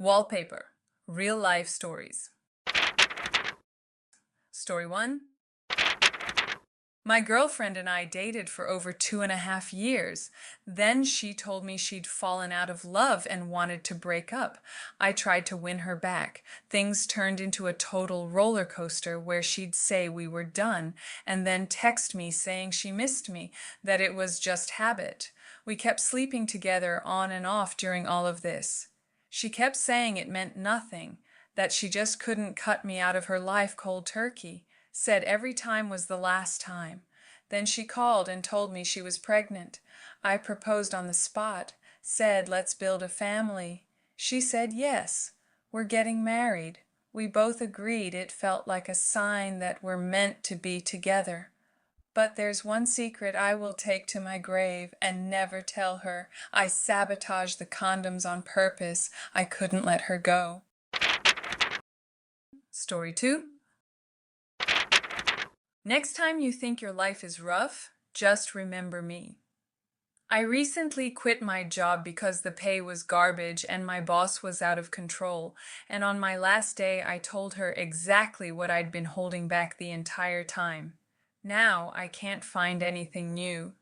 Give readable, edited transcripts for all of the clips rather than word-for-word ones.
Wallpaper. Real life stories. Story 1. My girlfriend and I dated for over 2.5 years. Then she told me she'd fallen out of love and wanted to break up. I tried to win her back. Things turned into a total roller coaster where she'd say we were done and then text me saying she missed me, that it was just habit. We kept sleeping together on and off during all of this. She kept saying it meant nothing, that she just couldn't cut me out of her life cold turkey. Said every time was the last time. Then she called and told me she was pregnant. I proposed on the spot, said let's build a family. She said yes, we're getting married. We both agreed it felt like a sign that we're meant to be together. But there's one secret I will take to my grave and never tell her. I sabotaged the condoms on purpose. I couldn't let her go. Story 2. Next time you think your life is rough, just remember me. I recently quit my job because the pay was garbage and my boss was out of control, and on my last day I told her exactly what I'd been holding back the entire time. Now I can't find anything new.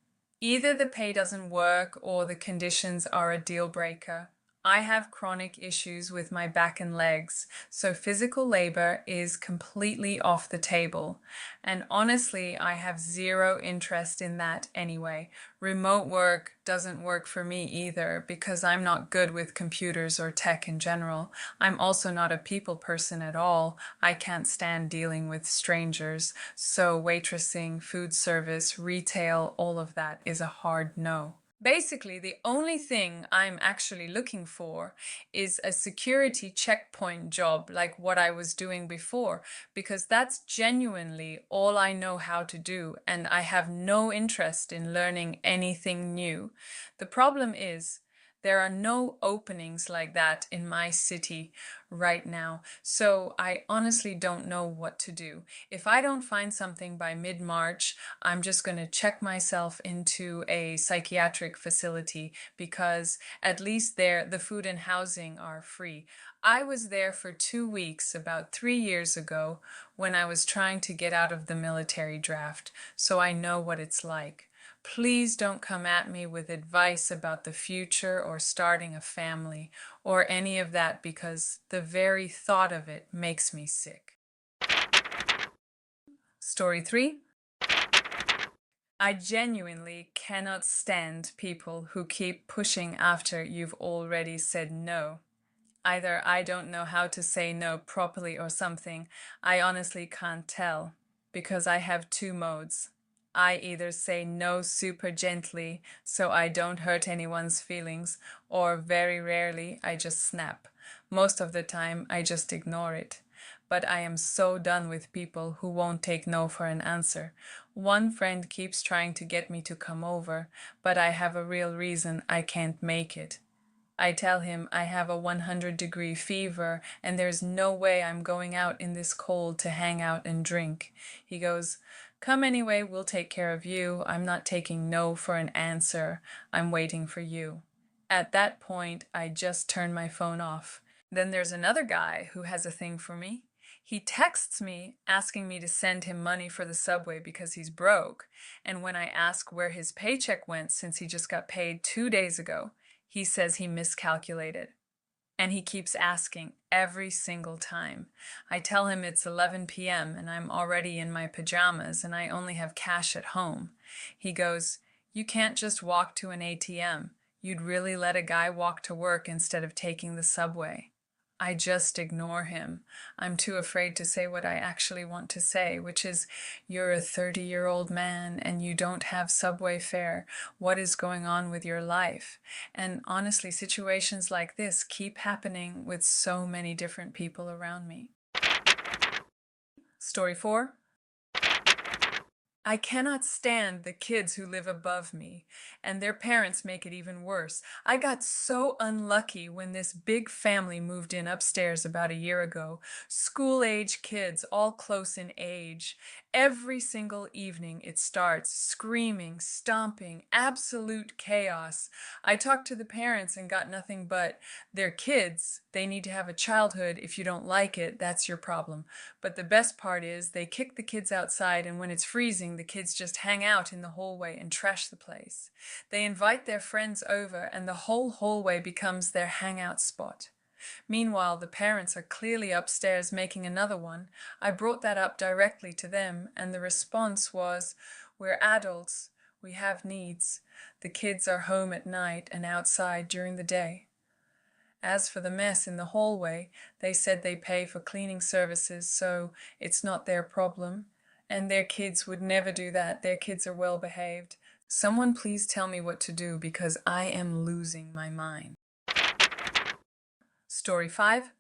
Either the pay doesn't work or the conditions are a deal breaker. I have chronic issues with my back and legs, so physical labor is completely off the table. And honestly, I have zero interest in that anyway. Remote work doesn't work for me either because I'm not good with computers or tech in general. I'm also not a people person at all. I can't stand dealing with strangers, so waitressing, food service, retail, all of that is a hard no. Basically, the only thing I'm actually looking for is a security checkpoint job like what I was doing before, because that's genuinely all I know how to do, and I have no interest in learning anything new. The problem is, there are no openings like that in my city right now, so I honestly don't know what to do. If I don't find something by mid-March, I'm just going to check myself into a psychiatric facility because at least there the food and housing are free. I was there for 2 weeks about 3 years ago when I was trying to get out of the military draft, so I know what it's like. Please don't come at me with advice about the future or starting a family or any of that because the very thought of it makes me sick. Story 3. I genuinely cannot stand people who keep pushing after you've already said no. Either I don't know how to say no properly or something. I honestly can't tell because I have two modes. I either say no super gently so I don't hurt anyone's feelings, or very rarely I just snap. Most of the time I just ignore it. But I am so done with people who won't take no for an answer. One friend keeps trying to get me to come over, but I have a real reason I can't make it. I tell him I have a 100-degree fever and there's no way I'm going out in this cold to hang out and drink. He goes, "Come anyway, we'll take care of you. I'm not taking no for an answer. I'm waiting for you." At that point, I just turn my phone off. Then there's another guy who has a thing for me. He texts me asking me to send him money for the subway because he's broke. And when I ask where his paycheck went since he just got paid 2 days ago, he says he miscalculated. And he keeps asking every single time. I tell him it's 11 p.m. and I'm already in my pajamas and I only have cash at home. He goes, "You can't just walk to an ATM. You'd really let a guy walk to work instead of taking the subway." I just ignore him. I'm too afraid to say what I actually want to say, which is, "You're a 30-year-old man and you don't have subway fare. What is going on with your life?" And honestly, situations like this keep happening with so many different people around me. Story 4. I cannot stand the kids who live above me, and their parents make it even worse. I got so unlucky when this big family moved in upstairs about a year ago. School-age kids, all close in age. Every single evening it starts screaming, stomping, absolute chaos. I talked to the parents and got nothing but, "They're kids. They need to have a childhood. If you don't like it, that's your problem." But the best part is they kick the kids outside, and when it's freezing, the kids just hang out in the hallway and trash the place. They invite their friends over, and the whole hallway becomes their hangout spot. Meanwhile, the parents are clearly upstairs making another one. I brought that up directly to them, and the response was, "We're adults. We have needs. The kids are home at night and outside during the day." As for the mess in the hallway, they said they pay for cleaning services, so it's not their problem. And their kids would never do that. Their kids are well behaved. Someone please tell me what to do because I am losing my mind. Story 5.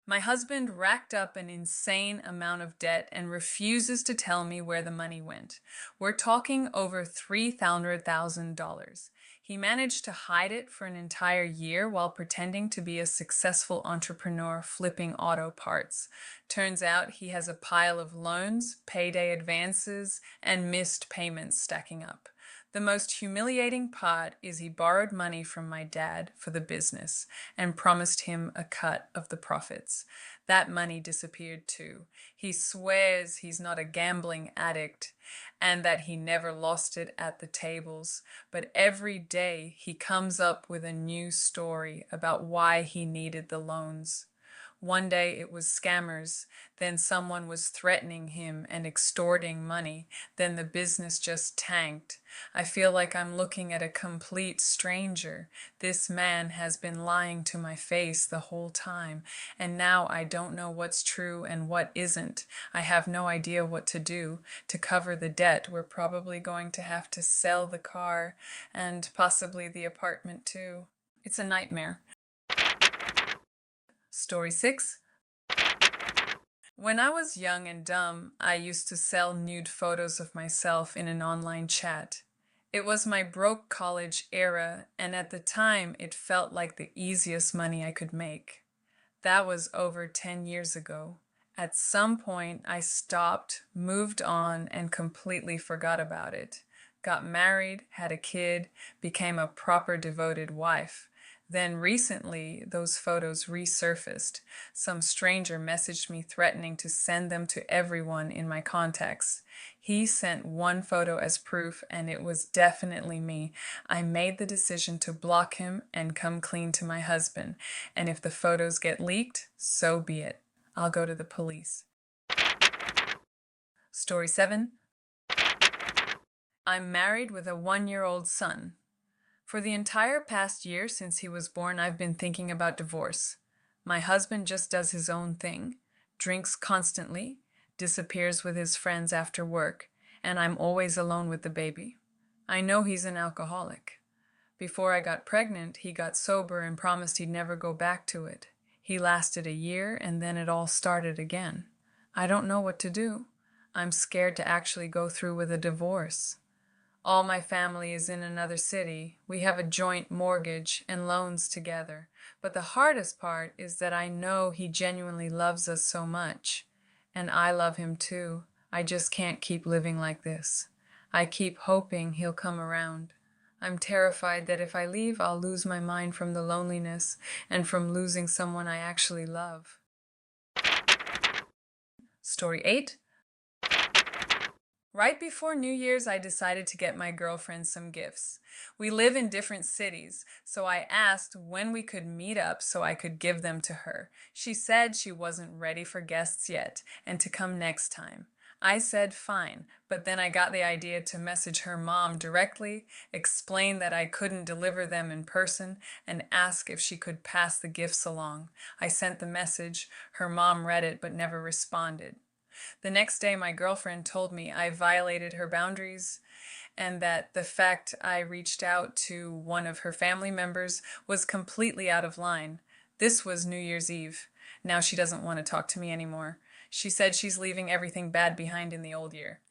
My husband racked up an insane amount of debt and refuses to tell me where the money went. We're talking over $300,000. He managed to hide it for an entire year while pretending to be a successful entrepreneur flipping auto parts. Turns out he has a pile of loans, payday advances, and missed payments stacking up. The most humiliating part is he borrowed money from my dad for the business and promised him a cut of the profits. That money disappeared too. He swears he's not a gambling addict and that he never lost it at the tables, but every day he comes up with a new story about why he needed the loans. One day it was scammers, then someone was threatening him and extorting money, then the business just tanked. I feel like I'm looking at a complete stranger. This man has been lying to my face the whole time, and now I don't know what's true and what isn't. I have no idea what to do. To cover the debt, we're probably going to have to sell the car and possibly the apartment too. It's a nightmare. Story 6. When I was young and dumb, I used to sell nude photos of myself in an online chat. It was my broke college era, and at the time it felt like the easiest money I could make. That was over 10 years ago. At some point, I stopped, moved on, and completely forgot about it. Got married, had a kid, became a proper devoted wife. Then recently, those photos resurfaced. Some stranger messaged me threatening to send them to everyone in my contacts. He sent one photo as proof, and it was definitely me. I made the decision to block him and come clean to my husband. And if the photos get leaked, so be it. I'll go to the police. Story 7. I'm married with a 1-year-old son. For the entire past year since he was born, I've been thinking about divorce. My husband just does his own thing, drinks constantly, disappears with his friends after work, and I'm always alone with the baby. I know he's an alcoholic. Before I got pregnant, he got sober and promised he'd never go back to it. He lasted a year, and then it all started again. I don't know what to do. I'm scared to actually go through with a divorce. All my family is in another city. We have a joint mortgage and loans together. But the hardest part is that I know he genuinely loves us so much. And I love him too. I just can't keep living like this. I keep hoping he'll come around. I'm terrified that if I leave, I'll lose my mind from the loneliness and from losing someone I actually love. Story 8. Right before New Year's, I decided to get my girlfriend some gifts. We live in different cities, so I asked when we could meet up so I could give them to her. She said she wasn't ready for guests yet and to come next time. I said fine, but then I got the idea to message her mom directly, explain that I couldn't deliver them in person, and ask if she could pass the gifts along. I sent the message. Her mom read it but never responded. The next day, my girlfriend told me I violated her boundaries and that the fact I reached out to one of her family members was completely out of line. This was New Year's Eve. Now she doesn't want to talk to me anymore. She said she's leaving everything bad behind in the old year.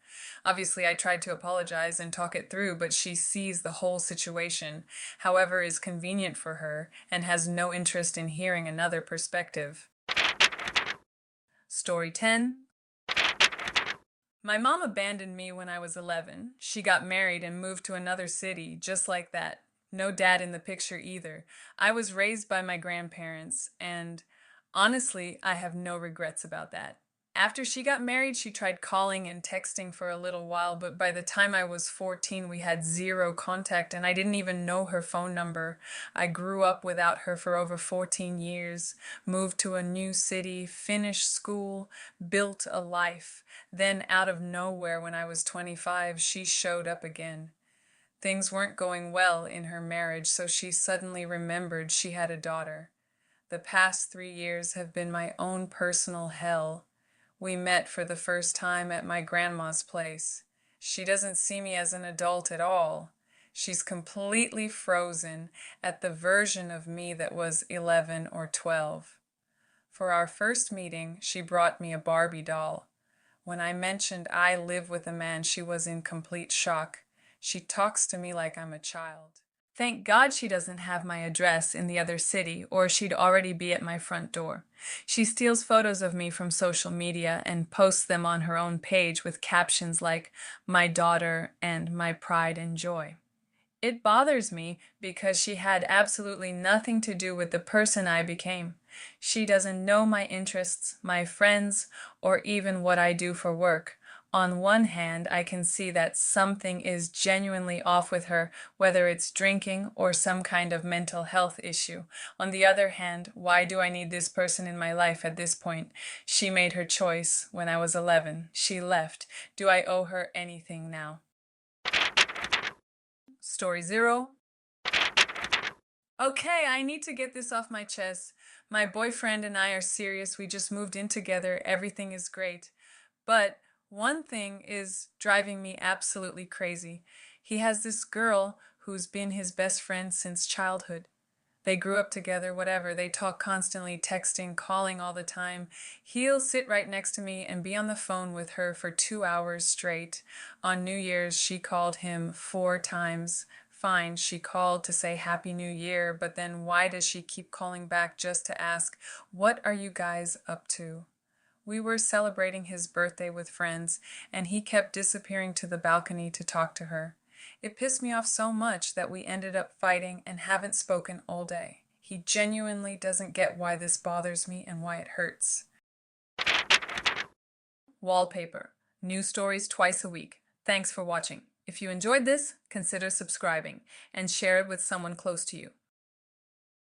Obviously, I tried to apologize and talk it through, but she sees the whole situation, however is convenient for her, and has no interest in hearing another perspective. Story 10. My mom abandoned me when I was 11. She got married and moved to another city, just like that. No dad in the picture either. I was raised by my grandparents, and honestly, I have no regrets about that. After she got married, she tried calling and texting for a little while, but by the time I was 14, we had zero contact, and I didn't even know her phone number. I grew up without her for over 14 years, moved to a new city, finished school, built a life. Then, out of nowhere, when I was 25, she showed up again. Things weren't going well in her marriage, so she suddenly remembered she had a daughter. The past 3 years have been my own personal hell. We met for the first time at my grandma's place. She doesn't see me as an adult at all. She's completely frozen at the version of me that was 11 or 12. For our first meeting, she brought me a Barbie doll. When I mentioned I live with a man, she was in complete shock. She talks to me like I'm a child. Thank God she doesn't have my address in the other city, or she'd already be at my front door. She steals photos of me from social media and posts them on her own page with captions like, "My daughter" and "My pride and joy." It bothers me because she had absolutely nothing to do with the person I became. She doesn't know my interests, my friends, or even what I do for work. On one hand, I can see that something is genuinely off with her, whether it's drinking or some kind of mental health issue. On the other hand, why do I need this person in my life at this point? She made her choice when I was 11. She left. Do I owe her anything now? Story 0. Okay, I need to get this off my chest. My boyfriend and I are serious. We just moved in together. Everything is great. But one thing is driving me absolutely crazy. He has this girl who's been his best friend since childhood. They grew up together, whatever. They talk constantly, texting, calling all the time. He'll sit right next to me and be on the phone with her for 2 hours straight. On New Year's, she called him 4 times. Fine, she called to say Happy New Year, but then why does she keep calling back just to ask, "What are you guys up to?" We were celebrating his birthday with friends, and he kept disappearing to the balcony to talk to her. It pissed me off so much that we ended up fighting and haven't spoken all day. He genuinely doesn't get why this bothers me and why it hurts. Wallpaper. New stories twice a week. Thanks for watching. If you enjoyed this, consider subscribing and share it with someone close to you.